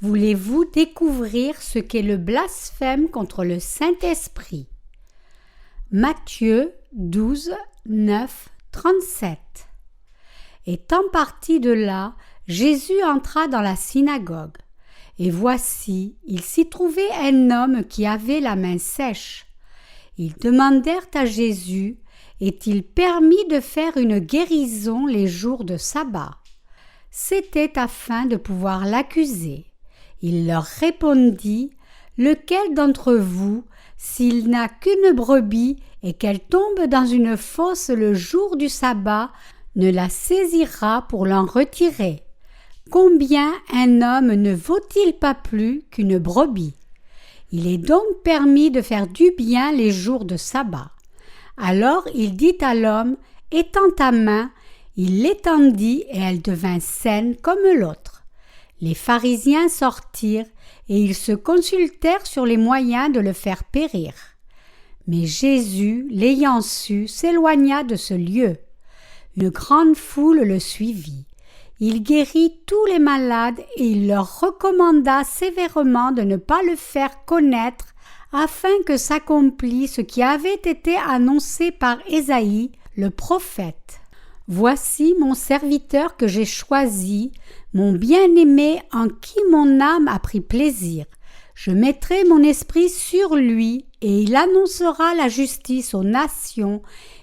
Voulez-vous découvrir ce qu'est le blasphème contre le Saint-Esprit? Matthieu 12, 9, 37. Étant parti de là, Jésus entra dans la synagogue. Et voici, il s'y trouvait un homme qui avait la main sèche. Ils demandèrent à Jésus, est-il permis de faire une guérison les jours de sabbat? C'était afin de pouvoir l'accuser. Il leur répondit, lequel d'entre vous, s'il n'a qu'une brebis et qu'elle tombe dans une fosse le jour du sabbat, ne la saisira pour l'en retirer? Combien un homme ne vaut-il pas plus qu'une brebis? Il est donc permis de faire du bien les jours de sabbat. Alors il dit à l'homme, étends ta main, il l'étendit et elle devint saine comme l'autre. Les pharisiens sortirent et ils se consultèrent sur les moyens de le faire périr. Mais Jésus, l'ayant su, s'éloigna de ce lieu. Une grande foule le suivit. Il guérit tous les malades et il leur recommanda sévèrement de ne pas le faire connaître afin que s'accomplisse ce qui avait été annoncé par Ésaïe, le prophète. Voici mon serviteur que j'ai choisi, mon bien-aimé en qui mon âme a pris plaisir. Je mettrai mon esprit sur lui et il annoncera la justice aux nations.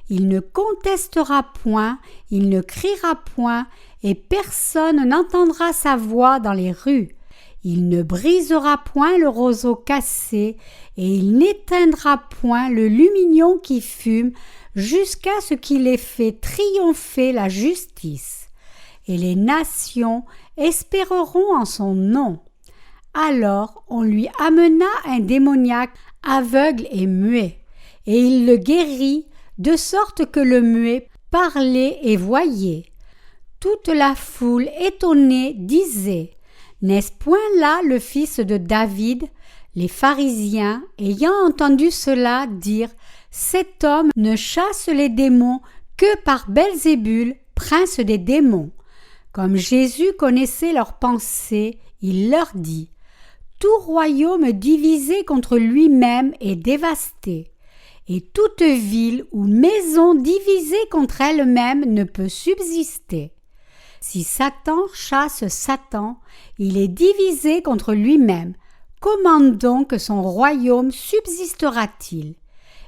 Il ne contestera point, il ne criera point et personne n'entendra sa voix dans les rues. Il ne brisera point le roseau cassé et il n'éteindra point le lumignon qui fume jusqu'à ce qu'il ait fait triompher la justice. Et les nations espéreront en son nom. Alors on lui amena un démoniaque aveugle et muet, et il le guérit, de sorte que le muet parlait et voyait. Toute la foule étonnée disait, n'est-ce point là le fils de David? Les pharisiens, ayant entendu cela, dirent, cet homme ne chasse les démons que par Belzébul, prince des démons. Comme Jésus connaissait leurs pensées, il leur dit, tout royaume divisé contre lui-même est dévasté, et toute ville ou maison divisée contre elle-même ne peut subsister. Si Satan chasse Satan, il est divisé contre lui-même. Comment donc son royaume subsistera-t-il?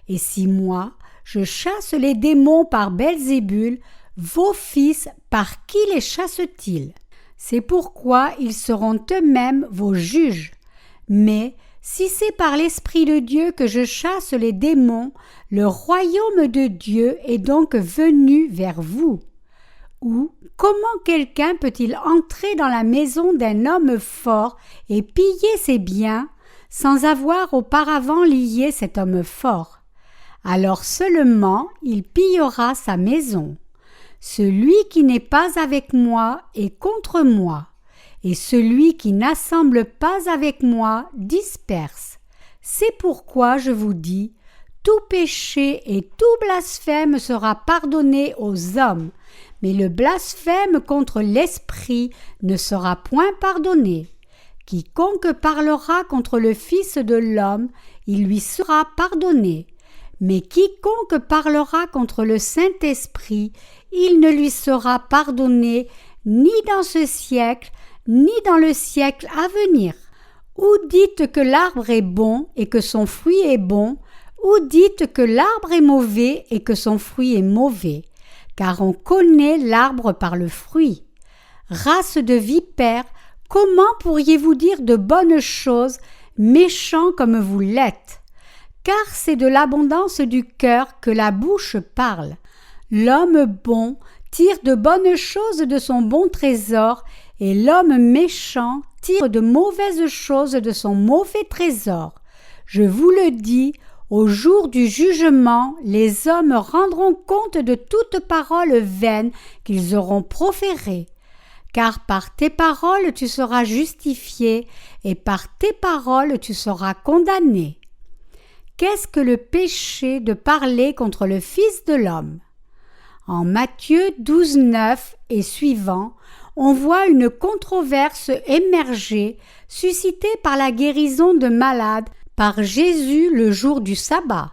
Et si moi, je chasse les démons par Belzébul, vos fils, par qui les chassent-ils? C'est pourquoi ils seront eux-mêmes vos juges. Mais si c'est par l'Esprit de Dieu que je chasse les démons, le royaume de Dieu est donc venu vers vous. Ou comment quelqu'un peut-il entrer dans la maison d'un homme fort et piller ses biens sans avoir auparavant lié cet homme fort? Alors seulement il pillera sa maison. Celui qui n'est pas avec moi est contre moi, et celui qui n'assemble pas avec moi disperse. C'est pourquoi je vous dis, tout péché et tout blasphème sera pardonné aux hommes, mais le blasphème contre l'Esprit ne sera point pardonné. Quiconque parlera contre le Fils de l'homme, il lui sera pardonné. Mais quiconque parlera contre le Saint-Esprit, il ne lui sera pardonné ni dans ce siècle, ni dans le siècle à venir. Ou dites que l'arbre est bon et que son fruit est bon, ou dites que l'arbre est mauvais et que son fruit est mauvais, car on connaît l'arbre par le fruit. Race de vipères, comment pourriez-vous dire de bonnes choses, méchants comme vous l'êtes? Car c'est de l'abondance du cœur que la bouche parle. L'homme bon tire de bonnes choses de son bon trésor, et l'homme méchant tire de mauvaises choses de son mauvais trésor. Je vous le dis, au jour du jugement, les hommes rendront compte de toute parole vaine qu'ils auront proférée. Car par tes paroles tu seras justifié, et par tes paroles tu seras condamné. Qu'est-ce que le péché de parler contre le Fils de l'homme? En Matthieu 12, 9 et suivant, on voit une controverse émerger, suscitée par la guérison de malades par Jésus le jour du sabbat.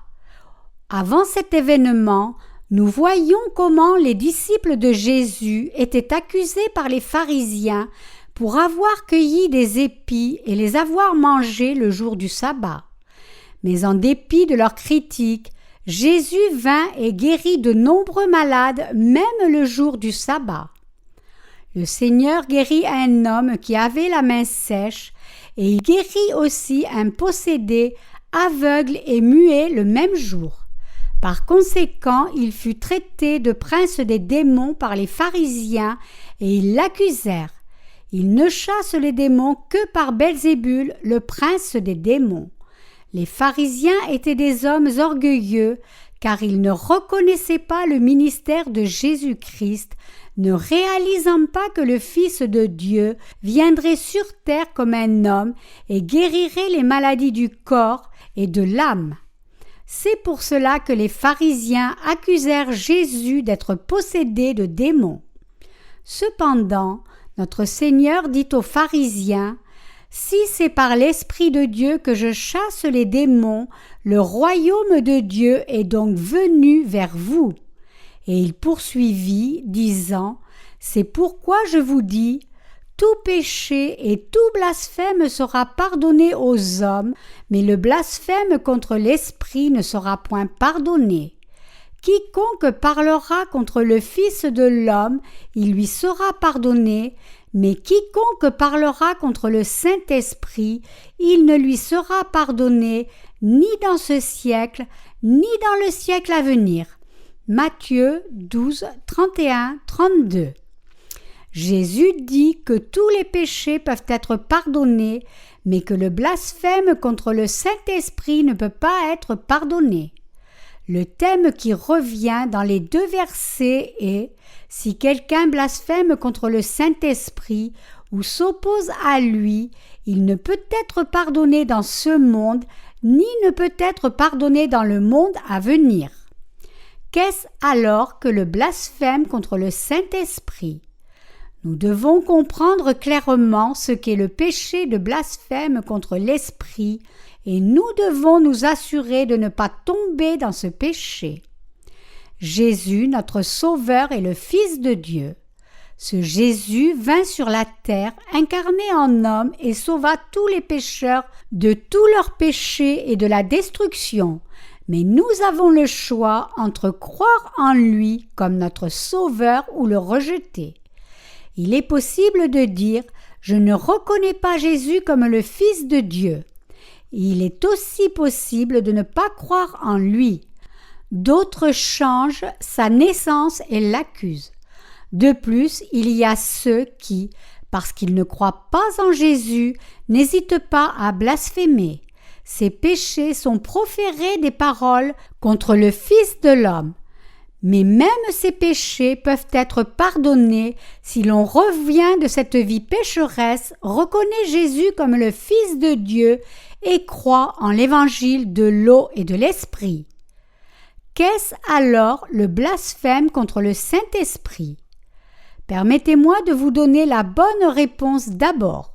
Avant cet événement, nous voyons comment les disciples de Jésus étaient accusés par les pharisiens pour avoir cueilli des épis et les avoir mangés le jour du sabbat. Mais en dépit de leurs critiques, Jésus vint et guérit de nombreux malades même le jour du sabbat. Le Seigneur guérit un homme qui avait la main sèche et il guérit aussi un possédé, aveugle et muet le même jour. Par conséquent, il fut traité de prince des démons par les pharisiens et ils l'accusèrent. Il ne chasse les démons que par Belzébul, le prince des démons. Les pharisiens étaient des hommes orgueilleux car ils ne reconnaissaient pas le ministère de Jésus-Christ, ne réalisant pas que le Fils de Dieu viendrait sur terre comme un homme et guérirait les maladies du corps et de l'âme. C'est pour cela que les pharisiens accusèrent Jésus d'être possédé de démons. Cependant, notre Seigneur dit aux pharisiens: « Si c'est par l'Esprit de Dieu que je chasse les démons, le royaume de Dieu est donc venu vers vous. » Et il poursuivit, disant: « C'est pourquoi je vous dis, tout péché et tout blasphème sera pardonné aux hommes, mais le blasphème contre l'Esprit ne sera point pardonné. Quiconque parlera contre le Fils de l'homme, il lui sera pardonné, mais quiconque parlera contre le Saint-Esprit, il ne lui sera pardonné ni dans ce siècle, ni dans le siècle à venir. » Matthieu 12, 31, 32. Jésus dit que tous les péchés peuvent être pardonnés, mais que le blasphème contre le Saint-Esprit ne peut pas être pardonné. Le thème qui revient dans les deux versets est « Si quelqu'un blasphème contre le Saint-Esprit ou s'oppose à lui, il ne peut être pardonné dans ce monde, ni ne peut être pardonné dans le monde à venir. » Qu'est-ce alors que le blasphème contre le Saint-Esprit? Nous devons comprendre clairement ce qu'est le péché de blasphème contre l'Esprit et nous devons nous assurer de ne pas tomber dans ce péché. Jésus, notre Sauveur, est le Fils de Dieu. Ce Jésus vint sur la terre, incarné en homme, et sauva tous les pécheurs de tous leurs péchés et de la destruction. Mais nous avons le choix entre croire en lui comme notre Sauveur ou le rejeter. Il est possible de dire « Je ne reconnais pas Jésus comme le Fils de Dieu ». Il est aussi possible de ne pas croire en lui. D'autres changent sa naissance et l'accusent. De plus, il y a ceux qui, parce qu'ils ne croient pas en Jésus, n'hésitent pas à blasphémer. Ces péchés sont proférés des paroles contre le Fils de l'homme. Mais même ces péchés peuvent être pardonnés si l'on revient de cette vie pécheresse, reconnaît Jésus comme le Fils de Dieu et croit en l'évangile de l'eau et de l'Esprit. Qu'est-ce alors le blasphème contre le Saint-Esprit? Permettez-moi de vous donner la bonne réponse d'abord.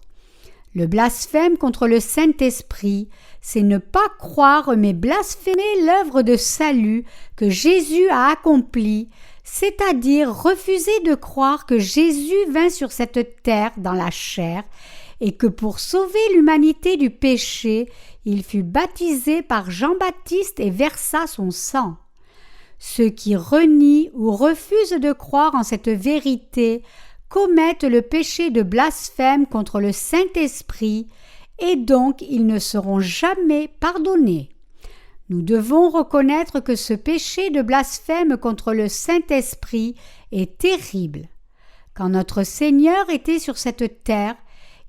Le blasphème contre le Saint-Esprit, c'est ne pas croire mais blasphémer l'œuvre de salut que Jésus a accomplie, c'est-à-dire refuser de croire que Jésus vint sur cette terre dans la chair et que pour sauver l'humanité du péché, il fut baptisé par Jean-Baptiste et versa son sang. Ceux qui renient ou refusent de croire en cette vérité commettent le péché de blasphème contre le Saint-Esprit et donc ils ne seront jamais pardonnés. Nous devons reconnaître que ce péché de blasphème contre le Saint-Esprit est terrible. Quand notre Seigneur était sur cette terre,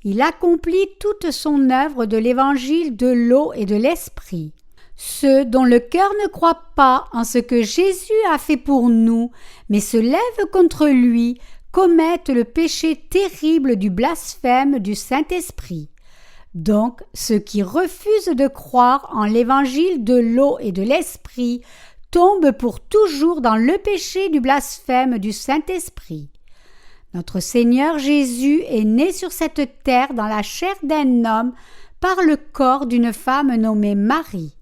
il accomplit toute son œuvre de l'évangile de l'eau et de l'Esprit. Ceux dont le cœur ne croit pas en ce que Jésus a fait pour nous, mais se lèvent contre lui, commettent le péché terrible du blasphème du Saint-Esprit. Donc, ceux qui refusent de croire en l'évangile de l'eau et de l'Esprit tombent pour toujours dans le péché du blasphème du Saint-Esprit. Notre Seigneur Jésus est né sur cette terre dans la chair d'un homme par le corps d'une femme nommée Marie.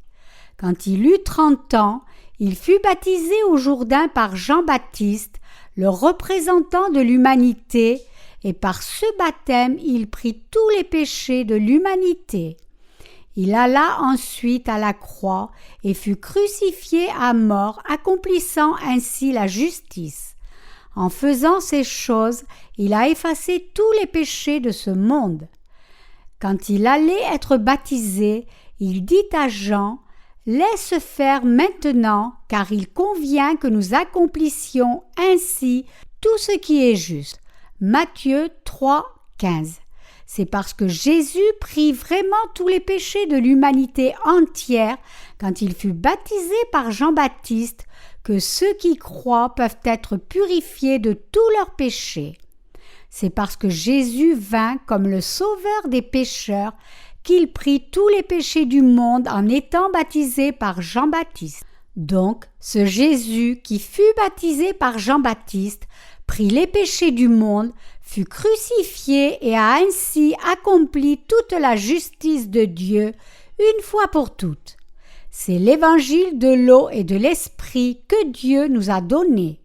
Quand il eut 30 ans, il fut baptisé au Jourdain par Jean-Baptiste, le représentant de l'humanité, et par ce baptême il prit tous les péchés de l'humanité. Il alla ensuite à la croix et fut crucifié à mort, accomplissant ainsi la justice. En faisant ces choses, il a effacé tous les péchés de ce monde. Quand il allait être baptisé, il dit à Jean: « Laisse faire maintenant, car il convient que nous accomplissions ainsi tout ce qui est juste. » Matthieu 3, 15. C'est parce que Jésus prit vraiment tous les péchés de l'humanité entière quand il fut baptisé par Jean-Baptiste que ceux qui croient peuvent être purifiés de tous leurs péchés. C'est parce que Jésus vint comme le sauveur des pécheurs qu'il prit tous les péchés du monde en étant baptisé par Jean-Baptiste. Donc, ce Jésus qui fut baptisé par Jean-Baptiste prit les péchés du monde, fut crucifié et a ainsi accompli toute la justice de Dieu une fois pour toutes. C'est l'évangile de l'eau et de l'esprit que Dieu nous a donné.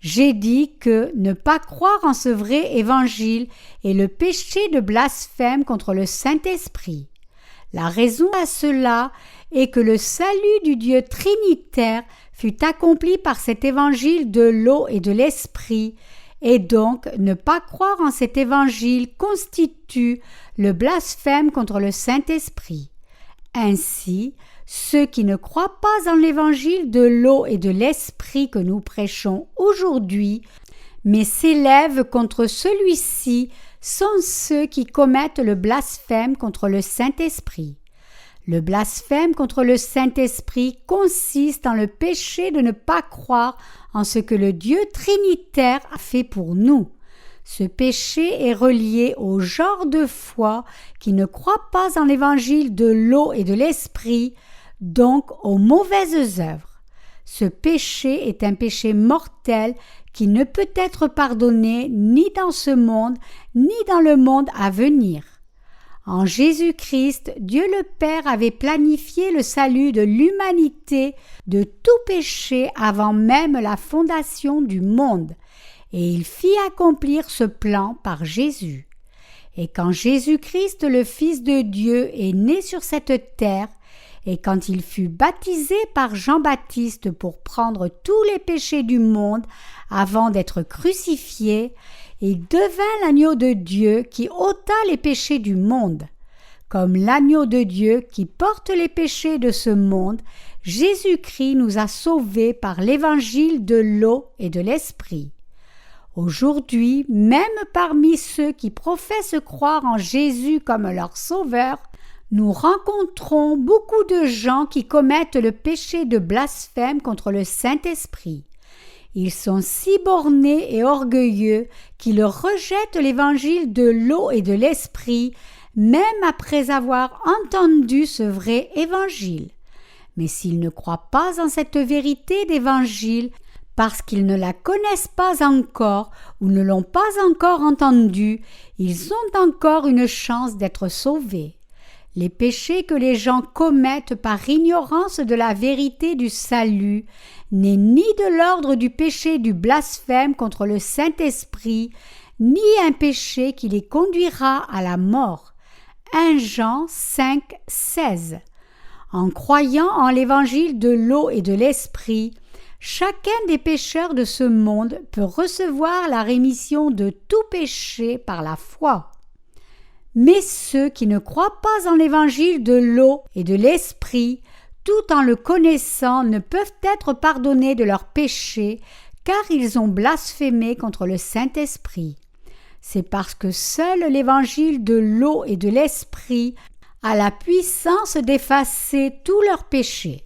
J'ai dit que ne pas croire en ce vrai évangile est le péché de blasphème contre le Saint-Esprit. La raison à cela est que le salut du Dieu trinitaire fut accompli par cet évangile de l'eau et de l'esprit, et donc ne pas croire en cet évangile constitue le blasphème contre le Saint-Esprit. Ainsi, ceux qui ne croient pas en l'évangile de l'eau et de l'esprit que nous prêchons aujourd'hui, mais s'élèvent contre celui-ci, sont ceux qui commettent le blasphème contre le Saint-Esprit. Le blasphème contre le Saint-Esprit consiste en le péché de ne pas croire en ce que le Dieu trinitaire a fait pour nous. Ce péché est relié au genre de foi qui ne croit pas en l'évangile de l'eau et de l'esprit, donc aux mauvaises œuvres. Ce péché est un péché mortel qui ne peut être pardonné ni dans ce monde, ni dans le monde à venir. En Jésus-Christ, Dieu le Père avait planifié le salut de l'humanité de tout péché avant même la fondation du monde, et il fit accomplir ce plan par Jésus. Et quand Jésus-Christ, le Fils de Dieu, est né sur cette terre, et quand il fut baptisé par Jean-Baptiste pour prendre tous les péchés du monde avant d'être crucifié, il devint l'agneau de Dieu qui ôta les péchés du monde. Comme l'agneau de Dieu qui porte les péchés de ce monde, Jésus-Christ nous a sauvés par l'évangile de l'eau et de l'esprit. Aujourd'hui, même parmi ceux qui professent croire en Jésus comme leur sauveur, nous rencontrons beaucoup de gens qui commettent le péché de blasphème contre le Saint-Esprit. Ils sont si bornés et orgueilleux qu'ils rejettent l'évangile de l'eau et de l'esprit, même après avoir entendu ce vrai évangile. Mais s'ils ne croient pas en cette vérité d'évangile, parce qu'ils ne la connaissent pas encore ou ne l'ont pas encore entendue, ils ont encore une chance d'être sauvés. Les péchés que les gens commettent par ignorance de la vérité du salut n'est ni de l'ordre du péché du blasphème contre le Saint-Esprit, ni un péché qui les conduira à la mort. 1 Jean 5, 16. En croyant en l'évangile de l'eau et de l'esprit, chacun des pécheurs de ce monde peut recevoir la rémission de tout péché par la foi. Mais ceux qui ne croient pas en l'évangile de l'eau et de l'esprit, tout en le connaissant, ne peuvent être pardonnés de leurs péchés, car ils ont blasphémé contre le Saint-Esprit. C'est parce que seul l'évangile de l'eau et de l'esprit a la puissance d'effacer tous leurs péchés.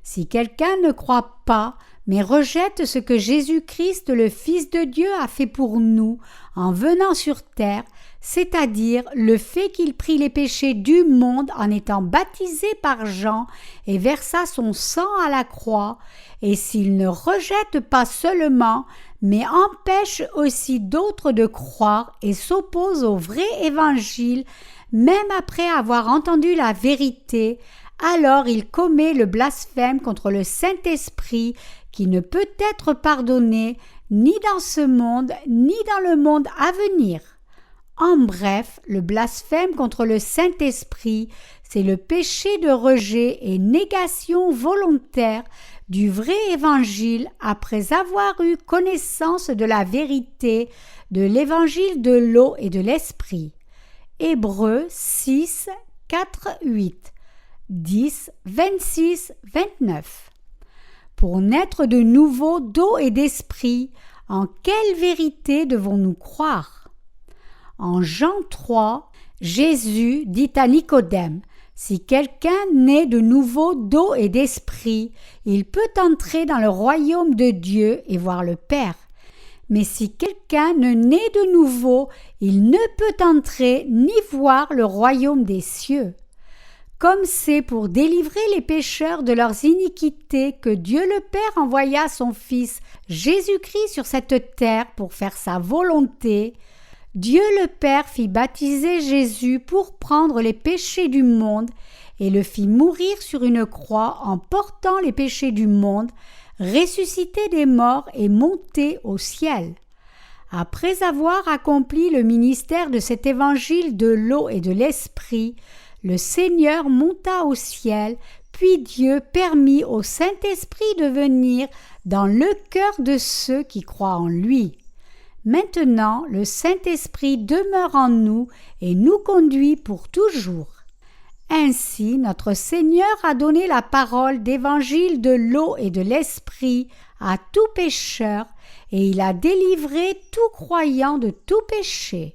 Si quelqu'un ne croit pas, mais rejette ce que Jésus-Christ, le Fils de Dieu, a fait pour nous en venant sur terre, c'est-à-dire le fait qu'il prit les péchés du monde en étant baptisé par Jean et versa son sang à la croix, et s'il ne rejette pas seulement, mais empêche aussi d'autres de croire et s'oppose au vrai évangile même après avoir entendu la vérité, alors il commet le blasphème contre le Saint-Esprit qui ne peut être pardonné ni dans ce monde ni dans le monde à venir. En bref, le blasphème contre le Saint-Esprit, c'est le péché de rejet et négation volontaire du vrai évangile après avoir eu connaissance de la vérité de l'évangile de l'eau et de l'esprit. Hébreux 6, 4, 8, 10, 26, 29. Pour naître de nouveau d'eau et d'esprit, en quelle vérité devons-nous croire? En Jean 3, Jésus dit à Nicodème: si quelqu'un naît de nouveau d'eau et d'esprit, il peut entrer dans le royaume de Dieu et voir le Père. Mais si quelqu'un ne naît de nouveau, il ne peut entrer ni voir le royaume des cieux. Comme c'est pour délivrer les pécheurs de leurs iniquités que Dieu le Père envoya son Fils Jésus-Christ sur cette terre pour faire sa volonté, Dieu le Père fit baptiser Jésus pour prendre les péchés du monde et le fit mourir sur une croix en portant les péchés du monde, ressusciter des morts et monter au ciel. Après avoir accompli le ministère de cet évangile de l'eau et de l'esprit, le Seigneur monta au ciel, puis Dieu permit au Saint-Esprit de venir dans le cœur de ceux qui croient en lui. Maintenant, le Saint-Esprit demeure en nous et nous conduit pour toujours. Ainsi, notre Seigneur a donné la parole d'évangile de l'eau et de l'esprit à tout pécheur, et il a délivré tout croyant de tout péché.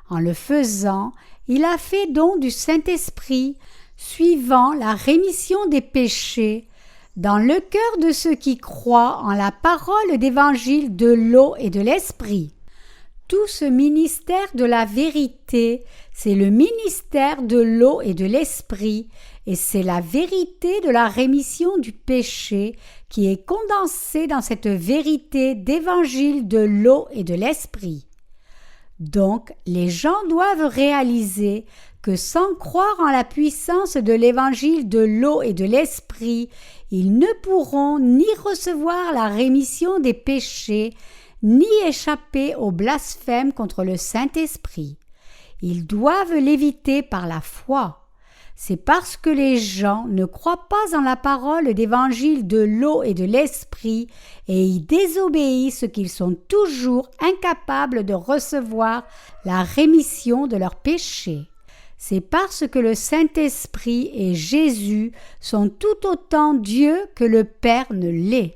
En le faisant, il a fait don du Saint-Esprit, suivant la rémission des péchés, dans le cœur de ceux qui croient en la parole d'évangile de l'eau et de l'esprit. Tout ce ministère de la vérité, c'est le ministère de l'eau et de l'esprit, et c'est la vérité de la rémission du péché qui est condensée dans cette vérité d'évangile de l'eau et de l'esprit. Donc, les gens doivent réaliser que sans croire en la puissance de l'évangile de l'eau et de l'esprit, ils ne pourront ni recevoir la rémission des péchés, ni échapper au blasphème contre le Saint-Esprit. Ils doivent l'éviter par la foi. C'est parce que les gens ne croient pas en la parole d'évangile de l'eau et de l'esprit et y désobéissent qu'ils sont toujours incapables de recevoir la rémission de leurs péchés. C'est parce que le Saint-Esprit et Jésus sont tout autant Dieu que le Père ne l'est.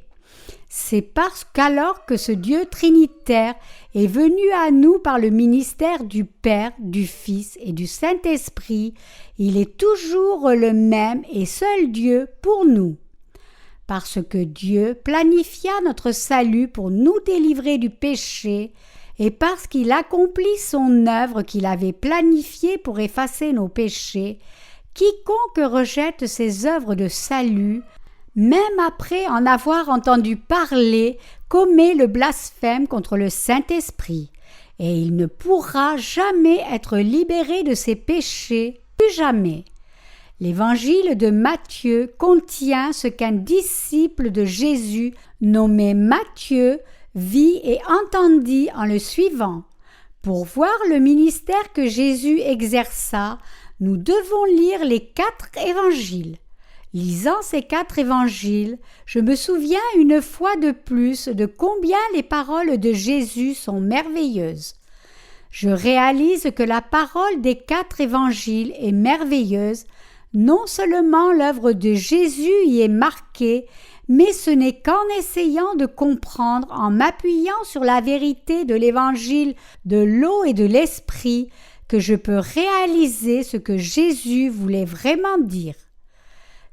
C'est parce qu'alors que ce Dieu trinitaire est venu à nous par le ministère du Père, du Fils et du Saint-Esprit, il est toujours le même et seul Dieu pour nous. Parce que Dieu planifia notre salut pour nous délivrer du péché, et parce qu'il accomplit son œuvre qu'il avait planifiée pour effacer nos péchés, quiconque rejette ses œuvres de salut, même après en avoir entendu parler, commet le blasphème contre le Saint-Esprit, et il ne pourra jamais être libéré de ses péchés, plus jamais. L'évangile de Matthieu contient ce qu'un disciple de Jésus nommé Matthieu vit et entendit en le suivant. Pour voir le ministère que Jésus exerça, nous devons lire les 4 évangiles. Lisant ces 4 évangiles, je me souviens une fois de plus de combien les paroles de Jésus sont merveilleuses. Je réalise que la parole des 4 évangiles est merveilleuse, non seulement l'œuvre de Jésus y est marquée, mais ce n'est qu'en essayant de comprendre, en m'appuyant sur la vérité de l'évangile de l'eau et de l'esprit, que je peux réaliser ce que Jésus voulait vraiment dire.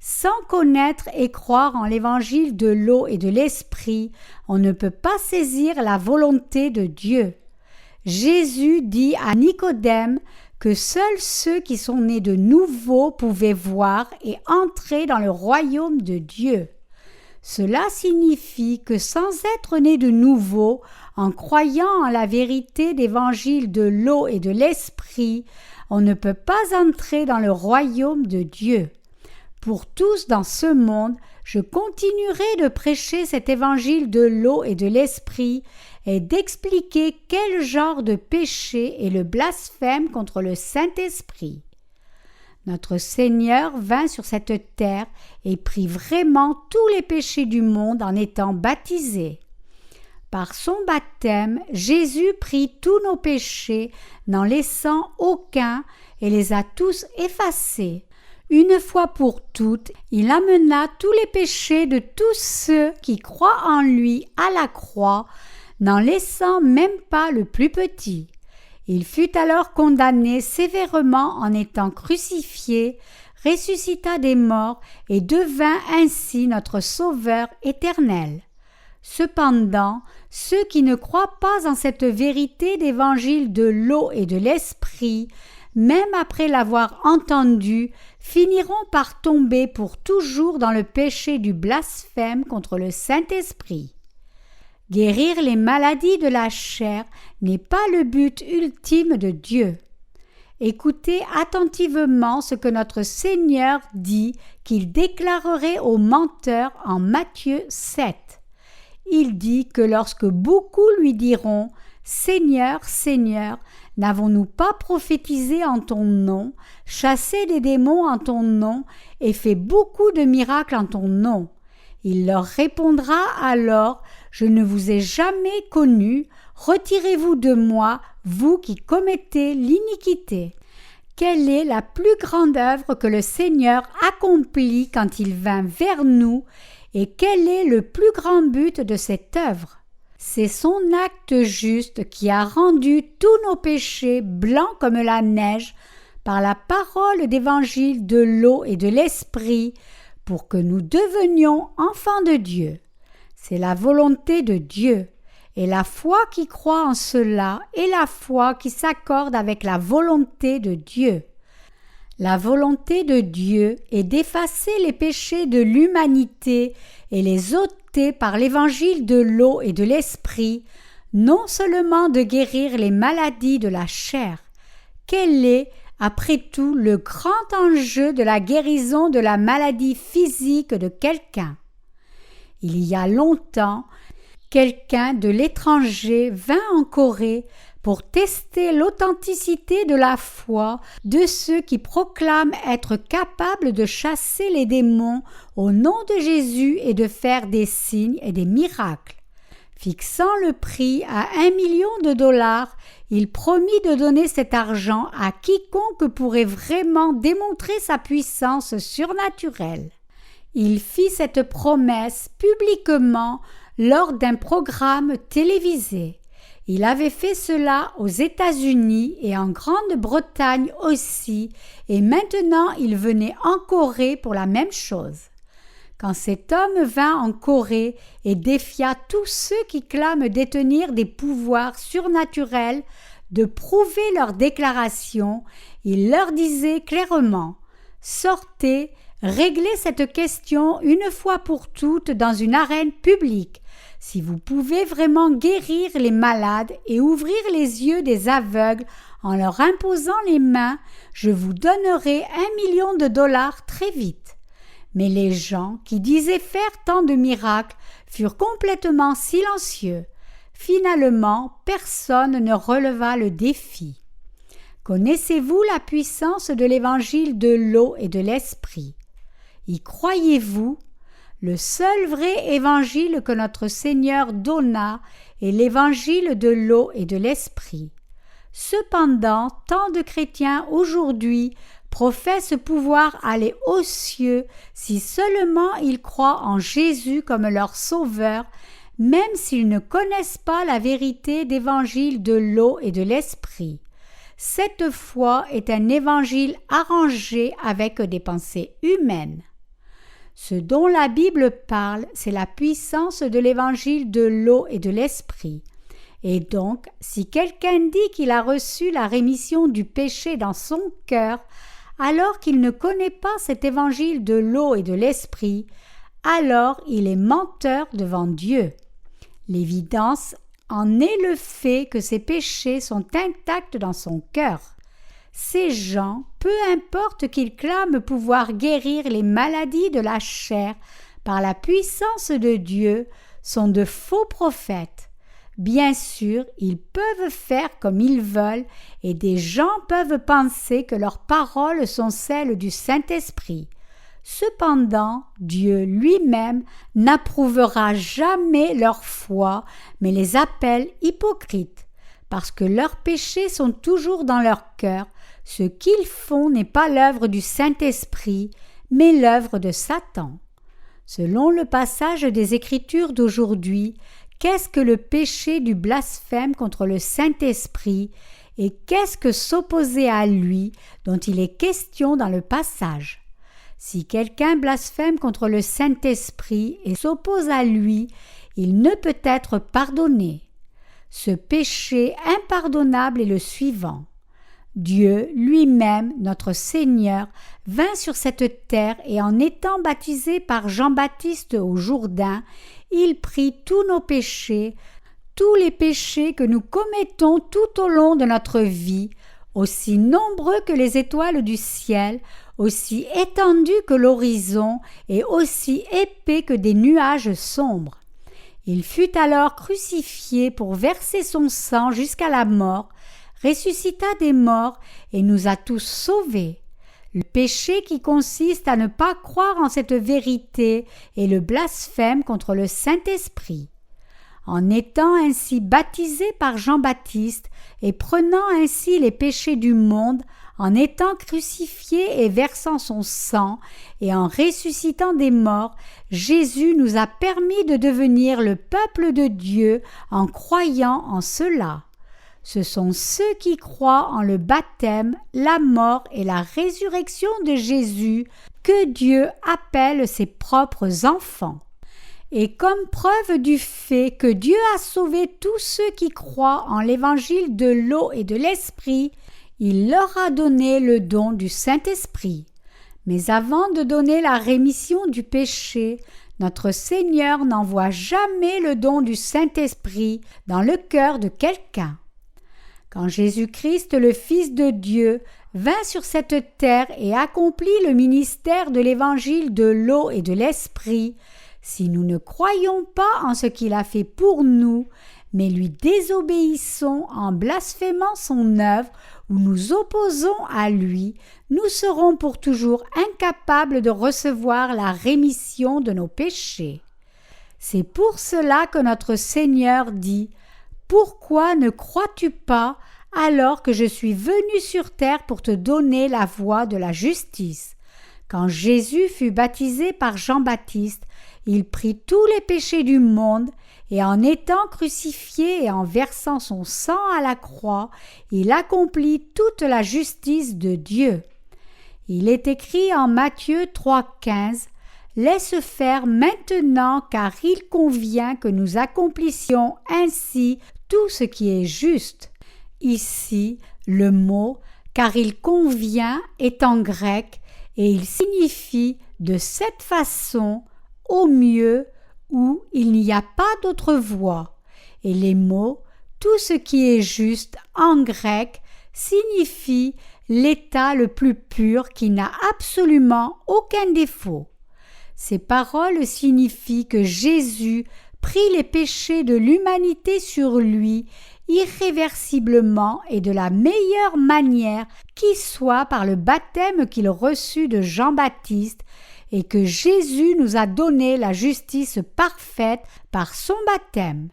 Sans connaître et croire en l'évangile de l'eau et de l'esprit, on ne peut pas saisir la volonté de Dieu. Jésus dit à Nicodème que seuls ceux qui sont nés de nouveau pouvaient voir et entrer dans le royaume de Dieu. Cela signifie que sans être né de nouveau, en croyant en la vérité d'évangile de l'eau et de l'esprit, on ne peut pas entrer dans le royaume de Dieu. Pour tous dans ce monde, je continuerai de prêcher cet évangile de l'eau et de l'esprit et d'expliquer quel genre de péché est le blasphème contre le Saint-Esprit. Notre Seigneur vint sur cette terre et prit vraiment tous les péchés du monde en étant baptisé. Par son baptême, Jésus prit tous nos péchés, n'en laissant aucun, et les a tous effacés. Une fois pour toutes, il amena tous les péchés de tous ceux qui croient en lui à la croix, n'en laissant même pas le plus petit. Il fut alors condamné sévèrement en étant crucifié, ressuscita des morts et devint ainsi notre Sauveur éternel. Cependant, ceux qui ne croient pas en cette vérité d'évangile de l'eau et de l'esprit, même après l'avoir entendu, finiront par tomber pour toujours dans le péché du blasphème contre le Saint-Esprit. Guérir les maladies de la chair n'est pas le but ultime de Dieu. Écoutez attentivement ce que notre Seigneur dit qu'il déclarerait aux menteurs en Matthieu 7. Il dit que lorsque beaucoup lui diront « Seigneur, Seigneur, n'avons-nous pas prophétisé en ton nom, chassé des démons en ton nom et fait beaucoup de miracles en ton nom ?» Il leur répondra alors « Je ne vous ai jamais connu, retirez-vous de moi, vous qui commettez l'iniquité. » Quelle est la plus grande œuvre que le Seigneur accomplit quand il vint vers nous et quel est le plus grand but de cette œuvre? C'est son acte juste qui a rendu tous nos péchés blancs comme la neige par la parole d'évangile de l'eau et de l'esprit pour que nous devenions enfants de Dieu. C'est la volonté de Dieu, et la foi qui croit en cela est la foi qui s'accorde avec la volonté de Dieu. La volonté de Dieu est d'effacer les péchés de l'humanité et les ôter par l'évangile de l'eau et de l'esprit, non seulement de guérir les maladies de la chair. Quel est, après tout, le grand enjeu de la guérison de la maladie physique de quelqu'un? Il y a longtemps, quelqu'un de l'étranger vint en Corée pour tester l'authenticité de la foi de ceux qui proclament être capables de chasser les démons au nom de Jésus et de faire des signes et des miracles. Fixant le prix à $1 million, il promit de donner cet argent à quiconque pourrait vraiment démontrer sa puissance surnaturelle. Il fit cette promesse publiquement lors d'un programme télévisé. Il avait fait cela aux États-Unis et en Grande-Bretagne aussi, et maintenant il venait en Corée pour la même chose. Quand cet homme vint en Corée et défia tous ceux qui clament détenir des pouvoirs surnaturels de prouver leurs déclarations, il leur disait clairement « Sortez, réglez cette question une fois pour toutes dans une arène publique. Si vous pouvez vraiment guérir les malades et ouvrir les yeux des aveugles en leur imposant les mains, je vous donnerai $1 million très vite. » Mais les gens qui disaient faire tant de miracles furent complètement silencieux. Finalement, personne ne releva le défi. Connaissez-vous la puissance de l'évangile de l'eau et de l'esprit? Y croyez-vous? Le seul vrai évangile que notre Seigneur donna est l'évangile de l'eau et de l'esprit. Cependant, tant de chrétiens aujourd'hui professent pouvoir aller aux cieux si seulement ils croient en Jésus comme leur sauveur, même s'ils ne connaissent pas la vérité d'évangile de l'eau et de l'esprit. Cette foi est un évangile arrangé avec des pensées humaines. Ce dont la Bible parle, c'est la puissance de l'évangile de l'eau et de l'esprit. Et donc, si quelqu'un dit qu'il a reçu la rémission du péché dans son cœur, alors qu'il ne connaît pas cet évangile de l'eau et de l'esprit, alors il est menteur devant Dieu. L'évidence en est le fait que ses péchés sont intacts dans son cœur. Ces gens, peu importe qu'ils clament pouvoir guérir les maladies de la chair par la puissance de Dieu, sont de faux prophètes. Bien sûr, ils peuvent faire comme ils veulent et des gens peuvent penser que leurs paroles sont celles du Saint-Esprit. Cependant, Dieu lui-même n'approuvera jamais leur foi, mais les appelle hypocrites, parce que leurs péchés sont toujours dans leur cœur. Ce qu'ils font n'est pas l'œuvre du Saint-Esprit, mais l'œuvre de Satan. Selon le passage des Écritures d'aujourd'hui, qu'est-ce que le péché du blasphème contre le Saint-Esprit et qu'est-ce que s'opposer à lui dont il est question dans le passage? Si quelqu'un blasphème contre le Saint-Esprit et s'oppose à lui, il ne peut être pardonné. Ce péché impardonnable est le suivant. Dieu lui-même, notre Seigneur, vint sur cette terre et en étant baptisé par Jean-Baptiste au Jourdain, il prit tous nos péchés, tous les péchés que nous commettons tout au long de notre vie, aussi nombreux que les étoiles du ciel, aussi étendus que l'horizon et aussi épais que des nuages sombres. Il fut alors crucifié pour verser son sang jusqu'à la mort, ressuscita des morts et nous a tous sauvés. Le péché qui consiste à ne pas croire en cette vérité est le blasphème contre le Saint-Esprit. En étant ainsi baptisé par Jean-Baptiste et prenant ainsi les péchés du monde, en étant crucifié et versant son sang et en ressuscitant des morts, Jésus nous a permis de devenir le peuple de Dieu en croyant en cela. Ce sont ceux qui croient en le baptême, la mort et la résurrection de Jésus que Dieu appelle ses propres enfants. Et comme preuve du fait que Dieu a sauvé tous ceux qui croient en l'évangile de l'eau et de l'esprit, il leur a donné le don du Saint-Esprit. Mais avant de donner la rémission du péché, notre Seigneur n'envoie jamais le don du Saint-Esprit dans le cœur de quelqu'un. Quand Jésus-Christ, le Fils de Dieu, vint sur cette terre et accomplit le ministère de l'évangile de l'eau et de l'esprit, si nous ne croyons pas en ce qu'il a fait pour nous, mais lui désobéissons en blasphémant son œuvre ou nous opposons à lui, nous serons pour toujours incapables de recevoir la rémission de nos péchés. C'est pour cela que notre Seigneur dit « Pourquoi ne crois-tu pas alors que je suis venu sur terre pour te donner la voie de la justice ?» Quand Jésus fut baptisé par Jean-Baptiste, il prit tous les péchés du monde et en étant crucifié et en versant son sang à la croix, il accomplit toute la justice de Dieu. Il est écrit en Matthieu 3,15 « Laisse faire maintenant car il convient que nous accomplissions ainsi tout ce qui est juste. » Ici, le mot « car il convient » est en grec et il signifie de cette façon, au mieux, où il n'y a pas d'autre voie. Et les mots « tout ce qui est juste » en grec signifie l'état le plus pur qui n'a absolument aucun défaut. Ces paroles signifient que Jésus prit les péchés de l'humanité sur lui irréversiblement et de la meilleure manière qui soit par le baptême qu'il reçut de Jean-Baptiste et que Jésus nous a donné la justice parfaite par son baptême.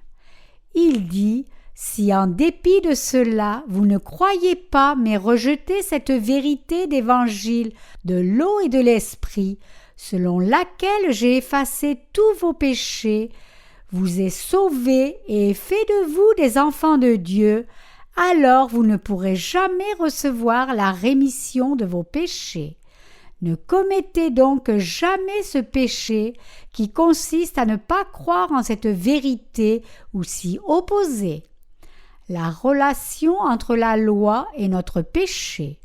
Il dit « Si en dépit de cela vous ne croyez pas mais rejetez cette vérité d'évangile de l'eau et de l'esprit, selon laquelle j'ai effacé tous vos péchés, vous ai sauvés et fait de vous des enfants de Dieu, alors vous ne pourrez jamais recevoir la rémission de vos péchés. Ne commettez donc jamais ce péché qui consiste à ne pas croire en cette vérité ou s'y opposer. La relation entre la loi et notre péché.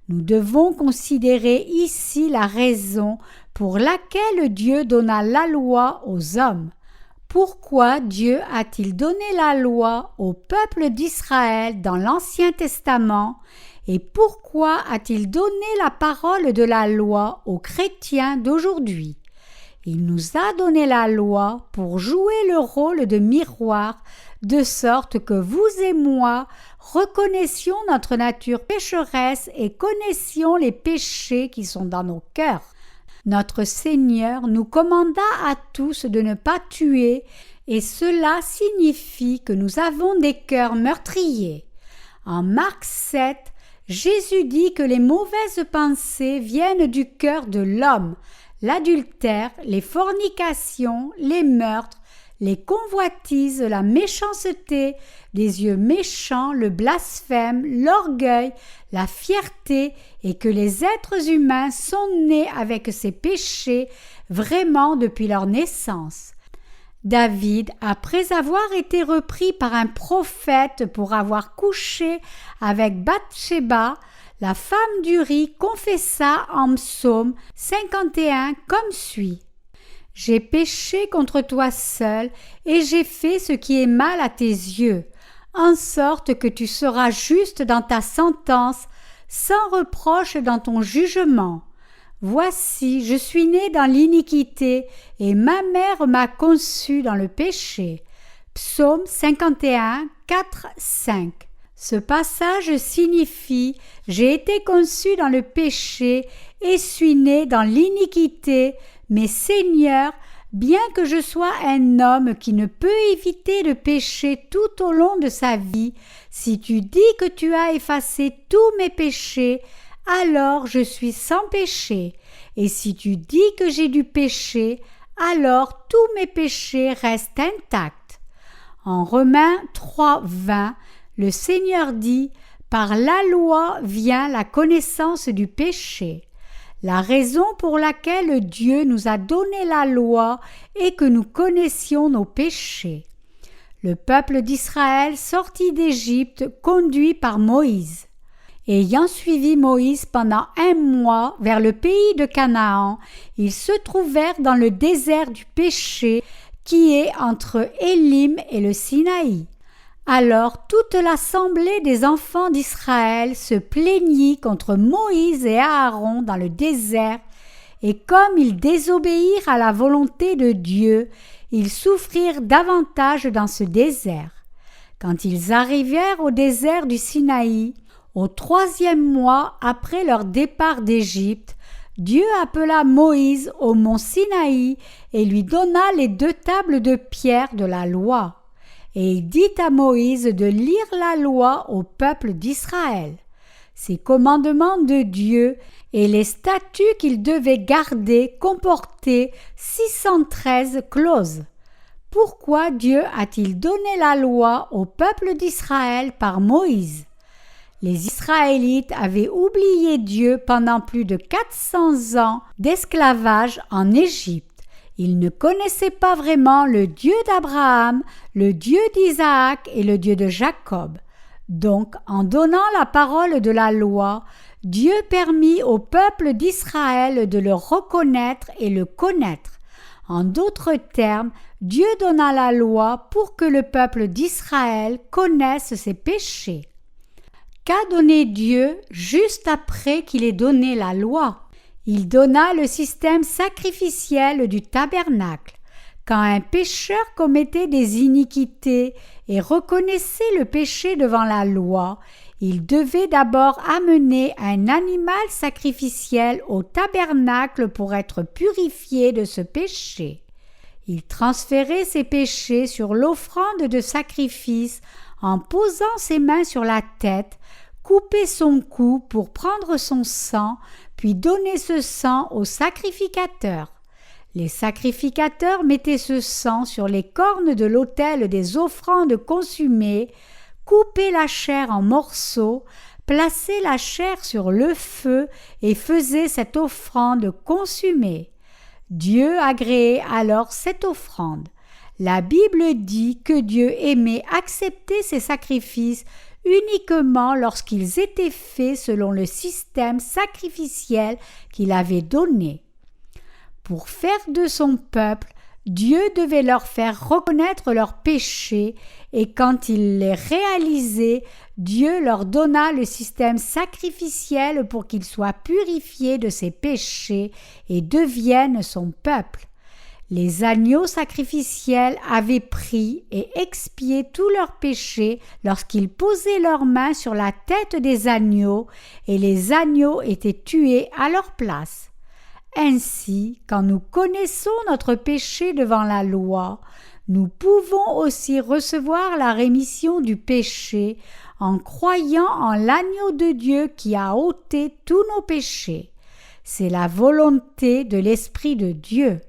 Nous devons considérer ici la raison pour laquelle Dieu donna la loi aux hommes. Pourquoi Dieu a-t-il donné la loi au peuple d'Israël dans l'Ancien Testament et pourquoi a-t-il donné la parole de la loi aux chrétiens d'aujourd'hui? Il nous a donné la loi pour jouer le rôle de miroir, de sorte que vous et moi reconnaissions notre nature pécheresse et connaissions les péchés qui sont dans nos cœurs. Notre Seigneur nous commanda à tous de ne pas tuer, et cela signifie que nous avons des cœurs meurtriers. En Marc 7, Jésus dit que les mauvaises pensées viennent du cœur de l'homme, l'adultère, les fornications, les meurtres, les convoitises, la méchanceté, les yeux méchants, le blasphème, l'orgueil, la fierté, et que les êtres humains sont nés avec ces péchés vraiment depuis leur naissance. David, après avoir été repris par un prophète pour avoir couché avec Bathsheba, la femme d'Uri, confessa en psaume 51 comme suit. « J'ai péché contre toi seul, et j'ai fait ce qui est mal à tes yeux, en sorte que tu seras juste dans ta sentence, sans reproche dans ton jugement. Voici, je suis né dans l'iniquité, et ma mère m'a conçu dans le péché. » Psaume 51, 4, 5. Ce passage signifie « J'ai été conçu dans le péché et suis né dans l'iniquité, mais Seigneur, bien que je sois un homme qui ne peut éviter de pécher tout au long de sa vie, si tu dis que tu as effacé tous mes péchés, alors je suis sans péché, et si tu dis que j'ai du péché, alors tous mes péchés restent intacts. » En Romains 3, 20, le Seigneur dit « Par la loi vient la connaissance du péché. » La raison pour laquelle Dieu nous a donné la loi est que nous connaissions nos péchés. Le peuple d'Israël sortit d'Égypte conduit par Moïse. Ayant suivi Moïse pendant 1 mois vers le pays de Canaan, ils se trouvèrent dans le désert du péché qui est entre Élim et le Sinaï. Alors toute l'assemblée des enfants d'Israël se plaignit contre Moïse et Aaron dans le désert, et comme ils désobéirent à la volonté de Dieu, ils souffrirent davantage dans ce désert. Quand ils arrivèrent au désert du Sinaï, au 3e mois après leur départ d'Égypte, Dieu appela Moïse au mont Sinaï et lui donna les 2 tables de pierre de la loi. Et il dit à Moïse de lire la loi au peuple d'Israël, ces commandements de Dieu et les statuts qu'il devait garder comportaient 613 clauses. Pourquoi Dieu a-t-il donné la loi au peuple d'Israël par Moïse? Les Israélites avaient oublié Dieu pendant plus de 400 ans d'esclavage en Égypte. Ils ne connaissaient pas vraiment le Dieu d'Abraham, le Dieu d'Isaac et le Dieu de Jacob. Donc, en donnant la parole de la loi, Dieu permit au peuple d'Israël de le reconnaître et le connaître. En d'autres termes, Dieu donna la loi pour que le peuple d'Israël connaisse ses péchés. Qu'a donné Dieu juste après qu'il ait donné la loi? Il donna le système sacrificiel du tabernacle. Quand un pécheur commettait des iniquités et reconnaissait le péché devant la loi, il devait d'abord amener un animal sacrificiel au tabernacle pour être purifié de ce péché. Il transférait ses péchés sur l'offrande de sacrifice en posant ses mains sur la tête, coupait son cou pour prendre son sang, puis donner ce sang au sacrificateur. Les sacrificateurs mettaient ce sang sur les cornes de l'autel des offrandes consumées, coupaient la chair en morceaux, plaçaient la chair sur le feu et faisaient cette offrande consumée. Dieu agréait alors cette offrande. La Bible dit que Dieu aimait accepter ces sacrifices uniquement lorsqu'ils étaient faits selon le système sacrificiel qu'il avait donné. Pour faire de son peuple, Dieu devait leur faire reconnaître leurs péchés et quand ils les réalisaient, Dieu leur donna le système sacrificiel pour qu'ils soient purifiés de ses péchés et deviennent son peuple. Les agneaux sacrificiels avaient pris et expié tous leurs péchés lorsqu'ils posaient leurs mains sur la tête des agneaux et les agneaux étaient tués à leur place. Ainsi, quand nous connaissons notre péché devant la loi, nous pouvons aussi recevoir la rémission du péché en croyant en l'agneau de Dieu qui a ôté tous nos péchés. C'est la volonté de l'Esprit de Dieu.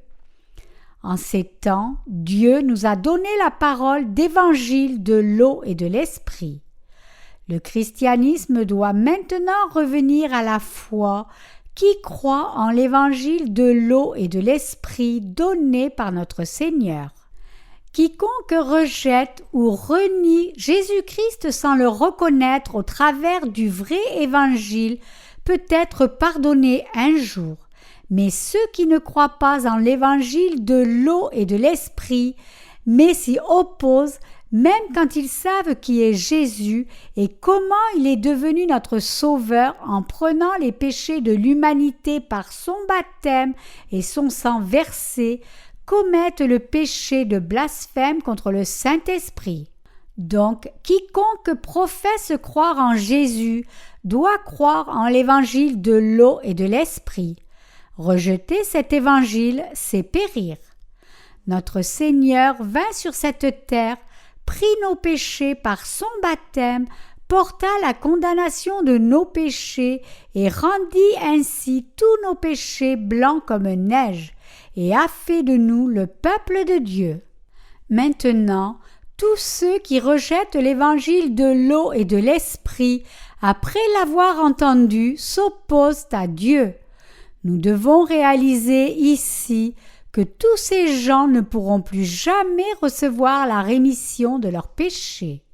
En ces temps, Dieu nous a donné la parole d'évangile de l'eau et de l'esprit. Le christianisme doit maintenant revenir à la foi qui croit en l'évangile de l'eau et de l'esprit donné par notre Seigneur. Quiconque rejette ou renie Jésus-Christ sans le reconnaître au travers du vrai évangile peut être pardonné un jour. Mais ceux qui ne croient pas en l'évangile de l'eau et de l'esprit, mais s'y opposent, même quand ils savent qui est Jésus et comment il est devenu notre Sauveur en prenant les péchés de l'humanité par son baptême et son sang versé, commettent le péché de blasphème contre le Saint-Esprit. Donc, quiconque professe croire en Jésus doit croire en l'évangile de l'eau et de l'esprit. Rejeter cet évangile, c'est périr. Notre Seigneur vint sur cette terre, prit nos péchés par son baptême, porta la condamnation de nos péchés et rendit ainsi tous nos péchés blancs comme neige, et a fait de nous le peuple de Dieu. Maintenant, tous ceux qui rejettent l'évangile de l'eau et de l'esprit, après l'avoir entendu, s'opposent à Dieu. Nous devons réaliser ici que tous ces gens ne pourront plus jamais recevoir la rémission de leurs péchés.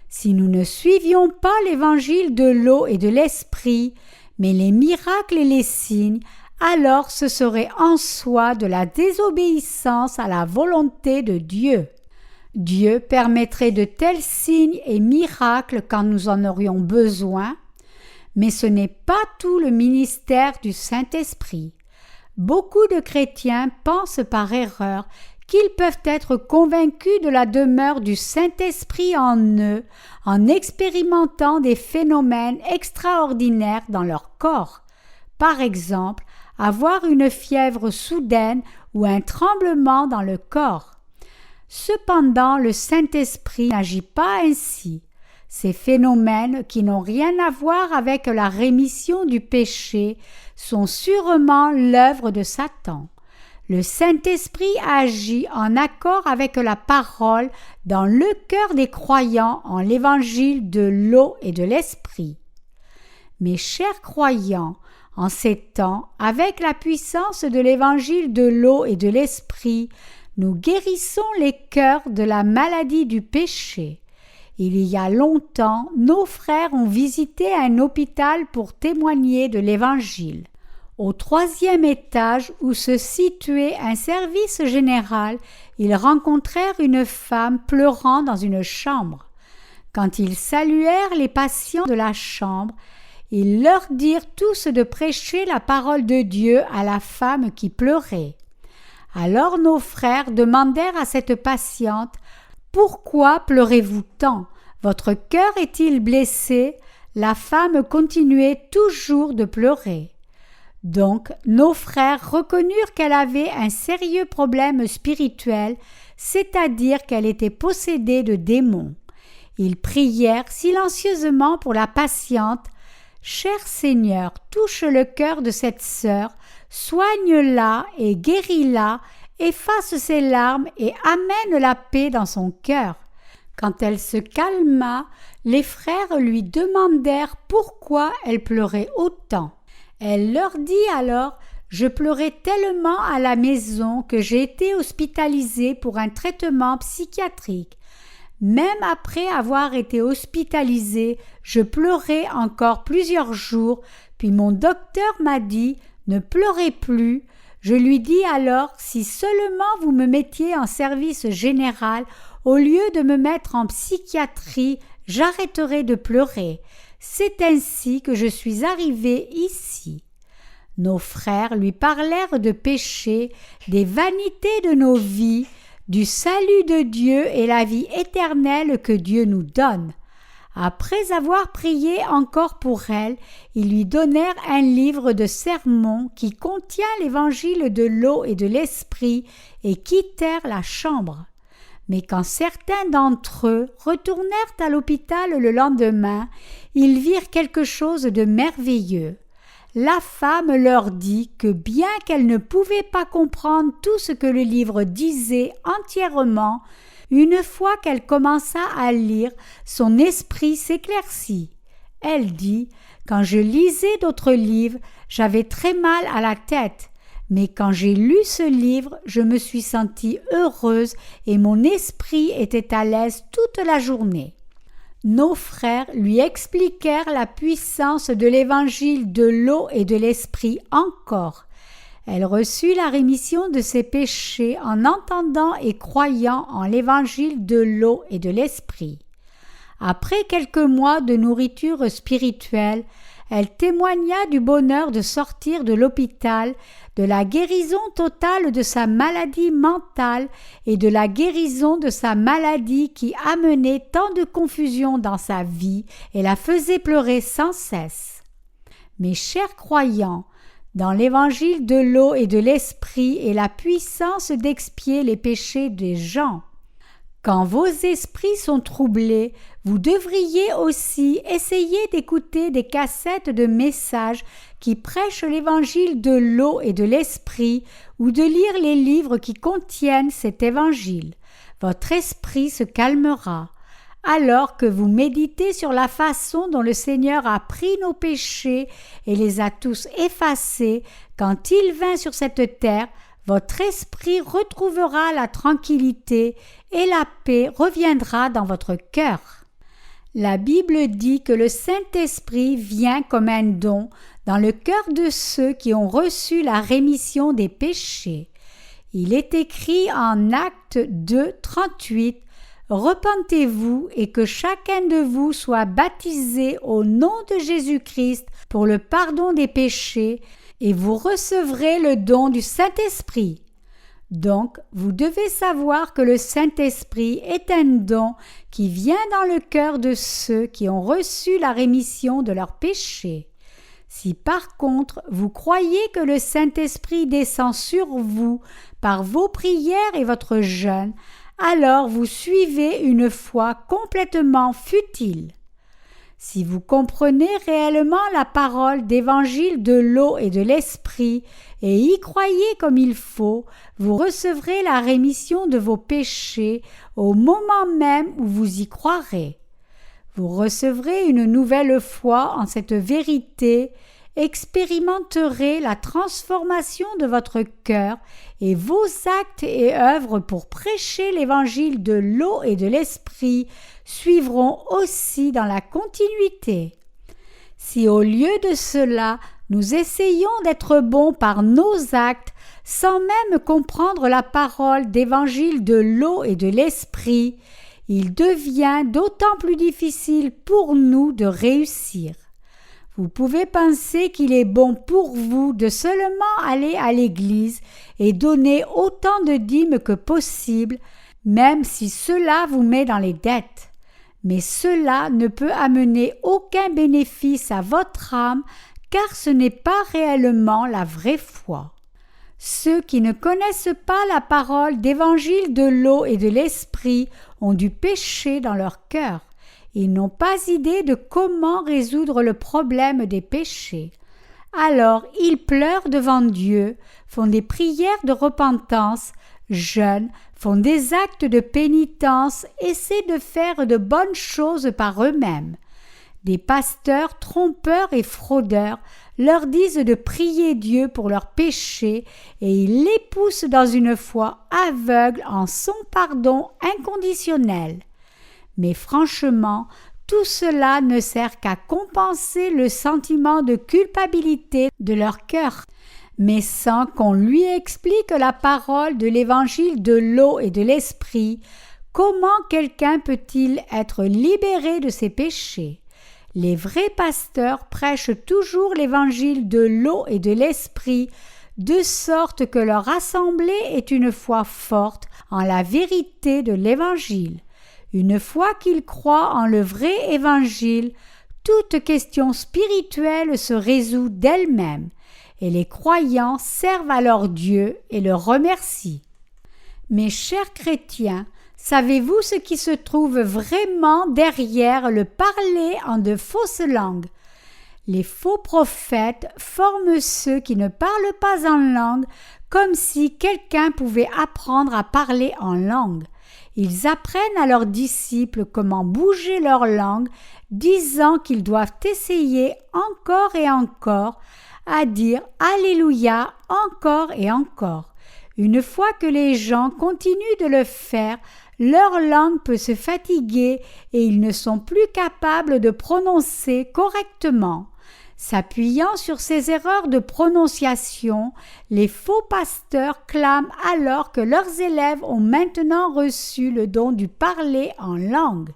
Si nous ne suivions pas l'évangile de l'eau et de l'esprit, mais les miracles et les signes, alors ce serait en soi de la désobéissance à la volonté de Dieu. Dieu permettrait de tels signes et miracles quand nous en aurions besoin, mais ce n'est pas tout le ministère du Saint-Esprit. Beaucoup de chrétiens pensent par erreur qu'ils peuvent être convaincus de la demeure du Saint-Esprit en eux en expérimentant des phénomènes extraordinaires dans leur corps. Par exemple, avoir une fièvre soudaine ou un tremblement dans le corps. Cependant, le Saint-Esprit n'agit pas ainsi. Ces phénomènes qui n'ont rien à voir avec la rémission du péché sont sûrement l'œuvre de Satan. Le Saint-Esprit agit en accord avec la parole dans le cœur des croyants en l'évangile de l'eau et de l'esprit. Mes chers croyants, en ces temps, avec la puissance de l'évangile de l'eau et de l'esprit, nous guérissons les cœurs de la maladie du péché. Il y a longtemps, nos frères ont visité un hôpital pour témoigner de l'Évangile. Au 3e étage où se situait un service général, ils rencontrèrent une femme pleurant dans une chambre. Quand ils saluèrent les patients de la chambre, ils leur dirent tous de prêcher la parole de Dieu à la femme qui pleurait. Alors nos frères demandèrent à cette patiente « Pourquoi pleurez-vous tant? Votre cœur est-il blessé ?» La femme continuait toujours de pleurer. Donc nos frères reconnurent qu'elle avait un sérieux problème spirituel, c'est-à-dire qu'elle était possédée de démons. Ils prièrent silencieusement pour la patiente. « Cher Seigneur, touche le cœur de cette sœur, soigne-la et guéris-la, efface ses larmes et amène la paix dans son cœur. » Quand elle se calma, les frères lui demandèrent pourquoi elle pleurait autant. Elle leur dit alors « Je pleurais tellement à la maison que j'ai été hospitalisée pour un traitement psychiatrique. Même après avoir été hospitalisée, je pleurais encore plusieurs jours, puis mon docteur m'a dit « Ne pleurez plus, Je lui dis alors, si seulement vous me mettiez en service général, au lieu de me mettre en psychiatrie, j'arrêterai de pleurer. C'est ainsi que je suis arrivé ici. » Nos frères lui parlèrent de péché, des vanités de nos vies, du salut de Dieu et la vie éternelle que Dieu nous donne. Après avoir prié encore pour elle, ils lui donnèrent un livre de sermons qui contient l'évangile de l'eau et de l'esprit et quittèrent la chambre. Mais quand certains d'entre eux retournèrent à l'hôpital le lendemain, ils virent quelque chose de merveilleux. La femme leur dit que bien qu'elle ne pouvait pas comprendre tout ce que le livre disait entièrement, une fois qu'elle commença à lire, son esprit s'éclaircit. Elle dit « Quand je lisais d'autres livres, j'avais très mal à la tête, mais quand j'ai lu ce livre, je me suis sentie heureuse et mon esprit était à l'aise toute la journée. » Nos frères lui expliquèrent la puissance de l'évangile de l'eau et de l'esprit encore. Elle reçut la rémission de ses péchés en entendant et croyant en l'évangile de l'eau et de l'esprit. Après quelques mois de nourriture spirituelle, elle témoigna du bonheur de sortir de l'hôpital, de la guérison totale de sa maladie mentale et de la guérison de sa maladie qui amenait tant de confusion dans sa vie et la faisait pleurer sans cesse. Mes chers croyants, dans l'évangile de l'eau et de l'esprit est la puissance d'expier les péchés des gens. Quand vos esprits sont troublés, vous devriez aussi essayer d'écouter des cassettes de messages qui prêchent l'évangile de l'eau et de l'esprit ou de lire les livres qui contiennent cet évangile. Votre esprit se calmera. Alors que vous méditez sur la façon dont le Seigneur a pris nos péchés et les a tous effacés, quand il vint sur cette terre, votre esprit retrouvera la tranquillité et la paix reviendra dans votre cœur. La Bible dit que le Saint-Esprit vient comme un don dans le cœur de ceux qui ont reçu la rémission des péchés. Il est écrit en Actes 2, 38, « Repentez-vous et que chacun de vous soit baptisé au nom de Jésus-Christ pour le pardon des péchés, et vous recevrez le don du Saint-Esprit. » Donc, vous devez savoir que le Saint-Esprit est un don qui vient dans le cœur de ceux qui ont reçu la rémission de leurs péchés. Si par contre vous croyez que le Saint-Esprit descend sur vous par vos prières et votre jeûne, alors vous suivez une foi complètement futile. Si vous comprenez réellement la parole d'évangile de l'eau et de l'esprit et y croyez comme il faut, vous recevrez la rémission de vos péchés au moment même où vous y croirez. Vous recevrez une nouvelle foi en cette vérité, expérimenterez la transformation de votre cœur et vos actes et œuvres pour prêcher l'évangile de l'eau et de l'esprit suivront aussi dans la continuité. Si au lieu de cela, nous essayons d'être bons par nos actes, sans même comprendre la parole d'évangile de l'eau et de l'esprit, il devient d'autant plus difficile pour nous de réussir. Vous pouvez penser qu'il est bon pour vous de seulement aller à l'église et donner autant de dîmes que possible, même si cela vous met dans les dettes. Mais cela ne peut amener aucun bénéfice à votre âme, car ce n'est pas réellement la vraie foi. Ceux qui ne connaissent pas la parole d'évangile de l'eau et de l'esprit ont du péché dans leur cœur. Ils n'ont pas idée de comment résoudre le problème des péchés. Alors ils pleurent devant Dieu, font des prières de repentance, jeûnent, font des actes de pénitence, essaient de faire de bonnes choses par eux-mêmes. Des pasteurs trompeurs et fraudeurs leur disent de prier Dieu pour leurs péchés et ils les poussent dans une foi aveugle en son pardon inconditionnel. Mais franchement, tout cela ne sert qu'à compenser le sentiment de culpabilité de leur cœur. mais sans qu'on lui explique la parole de l'évangile de l'eau et de l'esprit, comment quelqu'un peut-il être libéré de ses péchés? Les vrais pasteurs prêchent toujours l'évangile de l'eau et de l'esprit, de sorte que leur assemblée est une foi forte en la vérité de l'évangile. Une fois qu'ils croient en le vrai évangile, toute question spirituelle se résout d'elle-même, et les croyants servent alors Dieu et le remercient. Mes chers chrétiens, savez-vous ce qui se trouve vraiment derrière le parler en de fausses langues? Les faux prophètes forment ceux qui ne parlent pas en langue comme si quelqu'un pouvait apprendre à parler en langue. Ils apprennent à leurs disciples comment bouger leur langue, disant qu'ils doivent essayer encore et encore à dire « Alléluia » encore et encore. Une fois que les gens continuent de le faire, leur langue peut se fatiguer et ils ne sont plus capables de prononcer correctement. S'appuyant sur ces erreurs de prononciation, les faux pasteurs clament alors que leurs élèves ont maintenant reçu le don du parler en langue.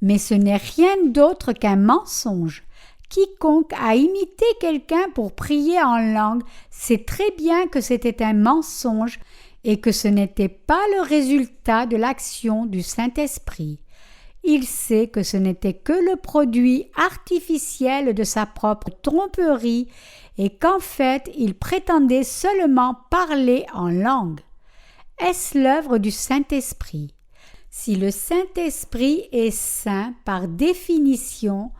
Mais ce n'est rien d'autre qu'un mensonge. Quiconque a imité quelqu'un pour prier en langue sait très bien que c'était un mensonge et que ce n'était pas le résultat de l'action du Saint-Esprit. Il sait que ce n'était que le produit artificiel de sa propre tromperie et qu'en fait il prétendait seulement parler en langue. Est-ce l'œuvre du Saint-Esprit? Si le Saint-Esprit est saint par définition,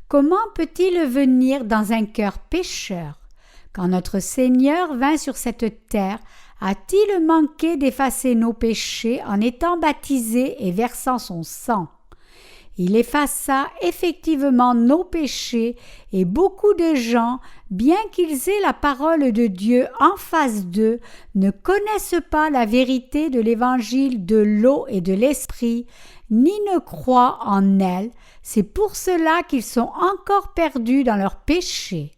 comment peut-il venir dans un cœur pécheur? Quand notre Seigneur vint sur cette terre, a-t-il manqué d'effacer nos péchés en étant baptisé et versant son sang? Il effaça effectivement nos péchés et beaucoup de gens, bien qu'ils aient la parole de Dieu en face d'eux, ne connaissent pas la vérité de l'évangile de l'eau et de l'esprit, ni ne croient en elle. C'est pour cela qu'ils sont encore perdus dans leurs péchés.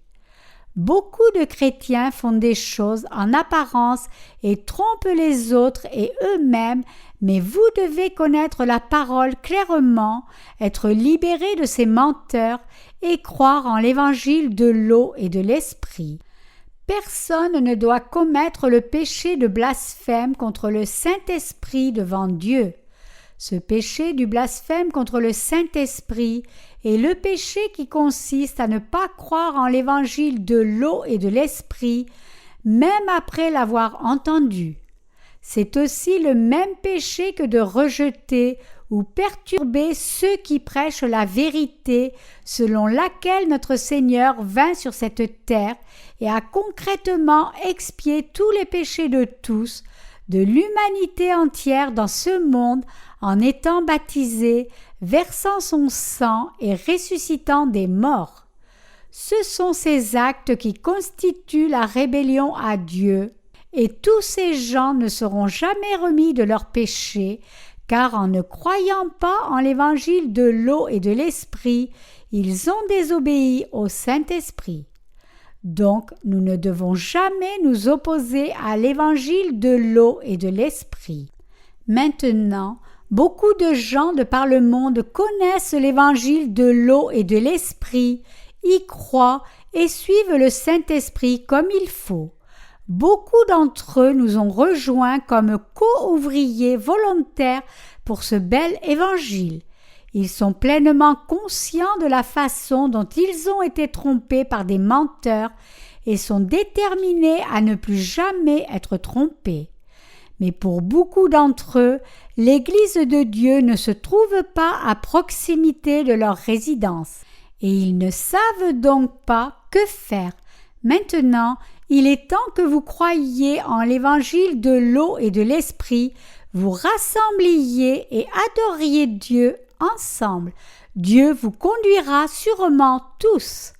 Beaucoup de chrétiens font des choses en apparence et trompent les autres et eux-mêmes, mais vous devez connaître la parole clairement, être libérés de ces menteurs et croire en l'évangile de l'eau et de l'esprit. Personne ne doit commettre le péché de blasphème contre le Saint-Esprit devant Dieu. Ce péché du blasphème contre le Saint-Esprit est le péché qui consiste à ne pas croire en l'évangile de l'eau et de l'esprit, même après l'avoir entendu. C'est aussi le même péché que de rejeter ou perturber ceux qui prêchent la vérité selon laquelle notre Seigneur vint sur cette terre et a concrètement expié tous les péchés de tous, de l'humanité entière dans ce monde en étant baptisé, versant son sang et ressuscitant des morts. Ce sont ces actes qui constituent la rébellion à Dieu, et tous ces gens ne seront jamais remis de leurs péchés, car en ne croyant pas en l'évangile de l'eau et de l'esprit, ils ont désobéi au Saint-Esprit. Donc, nous ne devons jamais nous opposer à l'évangile de l'eau et de l'esprit. Maintenant, beaucoup de gens de par le monde connaissent l'évangile de l'eau et de l'esprit, y croient et suivent le Saint-Esprit comme il faut. Beaucoup d'entre eux nous ont rejoints comme co-ouvriers volontaires pour ce bel évangile. Ils sont pleinement conscients de la façon dont ils ont été trompés par des menteurs et sont déterminés à ne plus jamais être trompés. Mais pour beaucoup d'entre eux, l'Église de Dieu ne se trouve pas à proximité de leur résidence, et ils ne savent donc pas que faire. Maintenant, il est temps que vous croyiez en l'évangile de l'eau et de l'esprit, vous rassembliez et adoriez Dieu ensemble. Dieu vous conduira sûrement tous.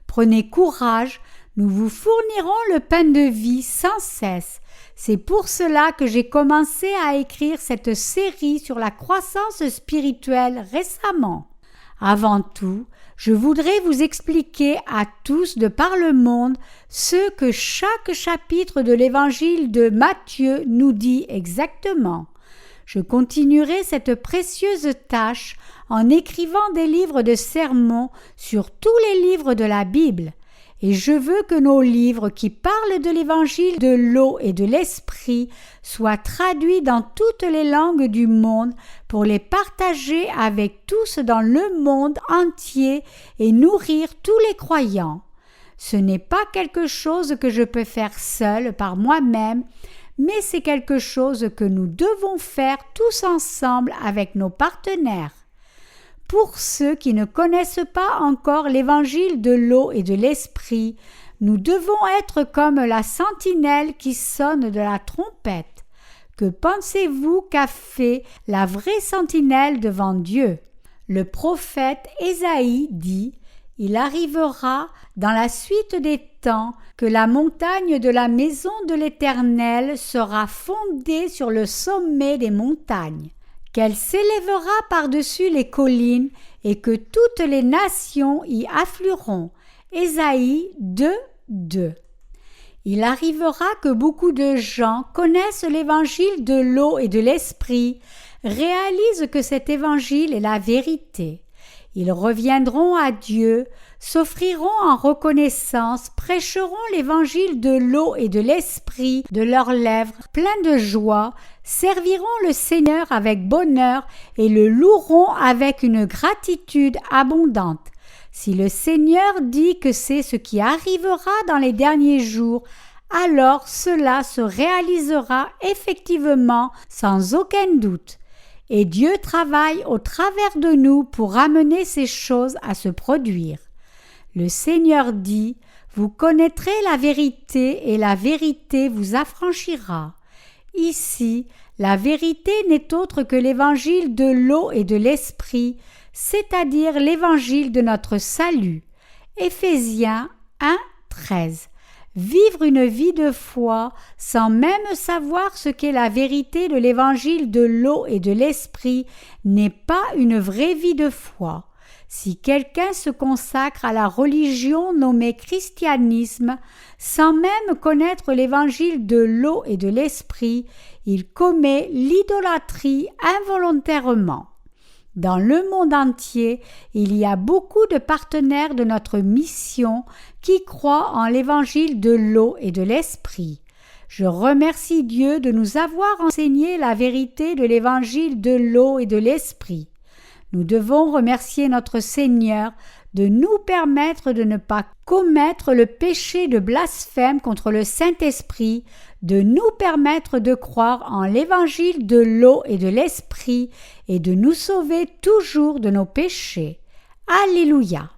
Prenez courage, nous vous fournirons le pain de vie sans cesse. C'est pour cela que j'ai commencé à écrire cette série sur la croissance spirituelle récemment. Avant tout, je voudrais vous expliquer à tous de par le monde ce que chaque chapitre de l'évangile de Matthieu nous dit exactement. Je continuerai cette précieuse tâche en écrivant des livres de sermons sur tous les livres de la Bible. Et je veux que nos livres qui parlent de l'évangile de l'eau et de l'esprit soient traduits dans toutes les langues du monde pour les partager avec tous dans le monde entier et nourrir tous les croyants. Ce n'est pas quelque chose que je peux faire seul par moi-même, mais c'est quelque chose que nous devons faire tous ensemble avec nos partenaires. Pour ceux qui ne connaissent pas encore l'évangile de l'eau et de l'esprit, nous devons être comme la sentinelle qui sonne de la trompette. Que pensez-vous qu'a fait la vraie sentinelle devant Dieu? Le prophète Ésaïe dit « Il arrivera dans la suite des temps que la montagne de la maison de l'Éternel sera fondée sur le sommet des montagnes. » Qu'elle s'élèvera par-dessus les collines et que toutes les nations y afflueront. Ésaïe 2:2. Il arrivera que beaucoup de gens connaissent l'évangile de l'eau et de l'esprit, réalisent que cet évangile est la vérité. Ils reviendront à Dieu, s'offriront en reconnaissance, prêcheront l'évangile de l'eau et de l'esprit de leurs lèvres, pleins de joie, serviront le Seigneur avec bonheur et le loueront avec une gratitude abondante. Si le Seigneur dit que c'est ce qui arrivera dans les derniers jours, alors cela se réalisera effectivement sans aucun doute. Et Dieu travaille au travers de nous pour amener ces choses à se produire. Le Seigneur dit « Vous connaîtrez la vérité et la vérité vous affranchira ». Ici, la vérité n'est autre que l'évangile de l'eau et de l'esprit, c'est-à-dire l'évangile de notre salut. Éphésiens 1:13. Vivre une vie de foi sans même savoir ce qu'est la vérité de l'évangile de l'eau et de l'esprit n'est pas une vraie vie de foi. Si quelqu'un se consacre à la religion nommée christianisme sans même connaître l'évangile de l'eau et de l'esprit, il commet l'idolâtrie involontairement. Dans le monde entier, il y a beaucoup de partenaires de notre mission qui croient en l'évangile de l'eau et de l'esprit. Je remercie Dieu de nous avoir enseigné la vérité de l'évangile de l'eau et de l'esprit. Nous devons remercier notre Seigneur de nous permettre de ne pas commettre le péché de blasphème contre le Saint-Esprit, de nous permettre de croire en l'évangile de l'eau et de l'esprit et de nous sauver toujours de nos péchés. Alléluia!